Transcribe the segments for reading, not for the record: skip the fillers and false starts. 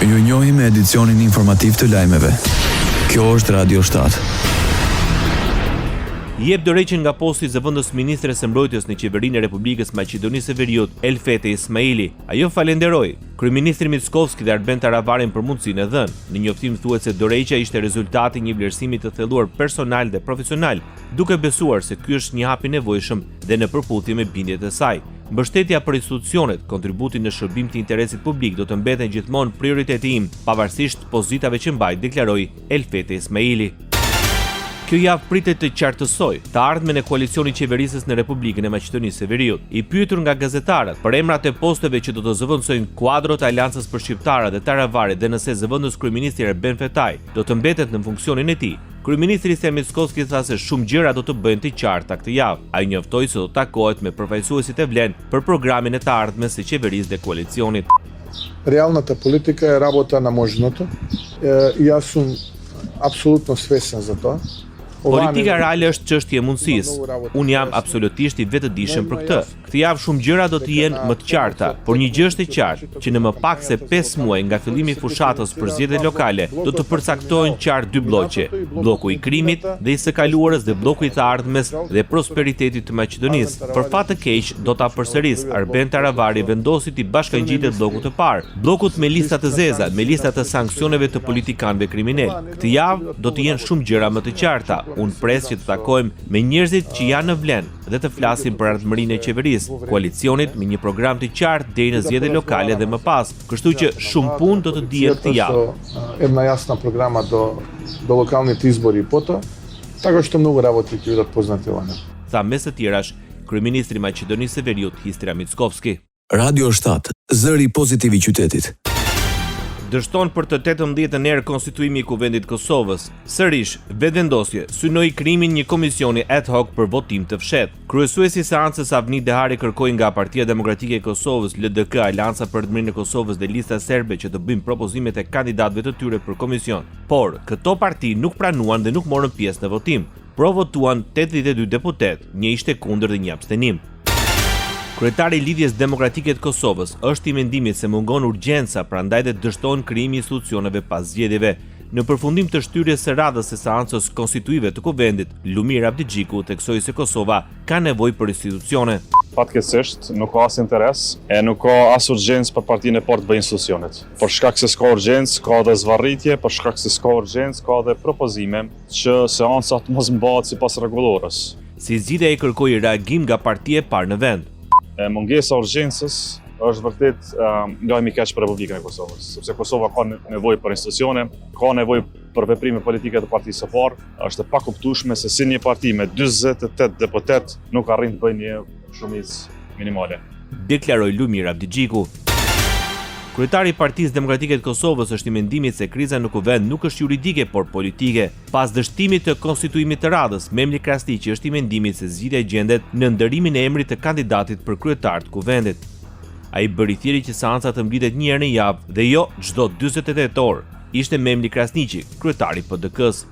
Ju njohim me edicionin informativ të lajmeve. Kjo është Radio 7. Jep dorëheqjen nga posti i zëvendës ministres së mbrojtjes në qeverinë e Republikës Maqedonisë së Veriut, Elfete Ismaili. Ajo falenderoi kryeministrin Mickovski dhe Arben Taravarin për mundësinë e dhënë. Në njoftim thuhet se dorëheqja ishte rezultati i një vlerësimi të thelluar personal dhe profesional, duke besuar se ky është një hap i nevojshëm dhe në përputhje me bindjet e saj. Mbështetja për institucionet, kontributi në shërbim të interesit publik do të mbeten gjithmonë prioriteti im, pavarësisht pozitave që mbaj, deklaroi Elfete Ismaili. Kjo javë pritet të qartësoj të ardhmen e koalicionit qeverisës në Republikën e Maqedonisë së Veriut. I pyetur nga gazetarët për emrat e posteve që do të zëvendësojnë kuadrot e Aleancës për Shqiptarët dhe Taravarit dhe nëse zëvendës kryeministri Arben Fetaj do të mbetet në funksionin e tij, kryeministri Mickovski tha se shumë gjëra do të bëhen të qarta këtë javë. Ai njoftoi se do të takohet me përfaqësuesit e vlen për programin e të ardhmes së qeverisë dhe koalicionit. Реалната политика е работа на можното. Јас сум апсолутно свесен за тоа. Politika reale është çështje e mundësisë. Unë jam absolutisht i vetëdijshëm për këtë. Këtë javë shumë gjëra do të jenë më të qarta, por një gjë është e qartë, që në më pak se 5 muaj nga fillimi i fushatës për zgjedhjet lokale, do të përcaktohen qartë dy blloqe: bloku i krimit dhe i së kaluarës dhe bloku i të ardhmes dhe prosperitetit të Maqedonisë. Për fat të keq, do ta përsëris Arben Taravari vendosi të bashkangjitet bllokut të parë, bllokut me lista të zeza, me lista të sanksioneve të politikanëve kriminal. Këtë javë do të jenë shumë gjëra më të qarta. Unë pres që të takojmë me njerëzit që janë në vlen dhe të flasim për ardhmërinë e qeverisë, koalicionit me një program të qartë deri në zgjedhjet lokale dhe më pas. Kështu që shumë punë do të dihet këtë javë. Една јасна програма до локалните избори и пото, така што многу работи ќе бидат познати ваnë. Tha mes të tjerash kryeministri i Maqedonisë së Veriut, Histria Mickovski. Radio 7, zëri pozitiv i qytetit. Dështon për të 18-ën herë konstituimi i Kuvendit të Kosovës. Sërish, vetëvendosje, synoi krimin një komisioni ad hoc për votim të fshehtë. Kryesuesi i seancës Avni Dehari kërkoi nga Partia Demokratike e Kosovës, LDK, Aleanca për Ardhmërinë e Kosovës dhe lista serbe që të bëjnë propozimet e kandidatëve të tyre për komision. Por këto parti nuk pranuan dhe nuk morën pjesë në votim. Pro votuan 82 deputet, një ishte kundër dhe një abstenim. Kryetari i Lidhjes Demokratike të Kosovës është i mendimit se mungon urgjenca, prandaj dhe dështon krijimi i institucioneve pas zgjedhjeve. Në përfundim të shtyrjes së radhës së seancës konstituive të Kuvendit, Lumir Abdigjiku theksoi se Kosova ka nevojë për institucione. Fatkeqësisht nuk ka as interes e nuk ka as urgjencë për partinë e parë të bëjë institucionet. Për shkak se s'ka urgjencë, ka edhe zvarritje, për shkak se s'ka urgjencë, ka edhe propozime që seancat mos mbahet sipas rregullorës. Si zgjidhja i kërkoi reagim nga partia e parë në vend. Mungesa urgjencës është vërtet lajm i keq për Republikën e Kosovës, sepse Kosova ka nevojë për institucione, ka nevojë për veprime politike të partisë së parë. Është e pakuptueshme se si një parti me 48 deputet nuk arrin të bëjë një shumicë minimale. Deklaroi Lumir Abdigjiku. Kryetari i Partisë Demokratike të Kosovës është i mendimit se kriza në kuvend nuk është juridike por politike. Pas dështimit të konstituimit të radhës, Memli Krasniqi është i mendimit se zgjidhja gjendet në ndërimin e emrit të kandidatit për kryetar të kuvendit. Ai bëri thirrje që seanca të mblitet një herë në javë dhe jo çdo 48 orë. Ishte Memli Krasniqi, kryetari i PDK-s.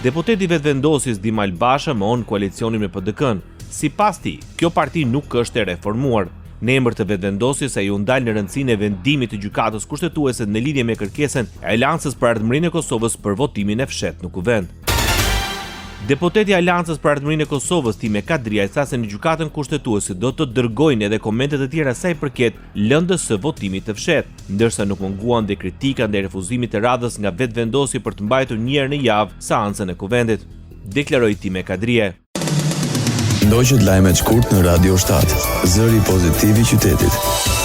Deputeti vetëvendosis Dimal Basha mohon koalicionin me PDK-n. Sipas tij, kjo parti nuk është e reformuar. Në emër të vetëvendosjes ai u ndal në rëndësinë e vendimit të gjykatës kushtetuese në lidhje me kërkesën e Aleancës për Ardhmërinë e Kosovës për votimin e fshehtë në kuvend. Deputeti i Aleancës për Ardhmërinë e Kosovës, Time Kadria, tha se në gjykatën kushtetuese do të dërgojnë edhe komente të tjera sa i përket lëndës së votimit të fshehtë, ndërsa nuk munguan dhe kritika ndaj refuzimit të radhës nga vetëvendosja për të mbajtur një herë në javë seancën e kuvendit, deklaroi Time Kadria. Ndoqët lajmet shkurt në Radio 7, zëri pozitiv i qytetit.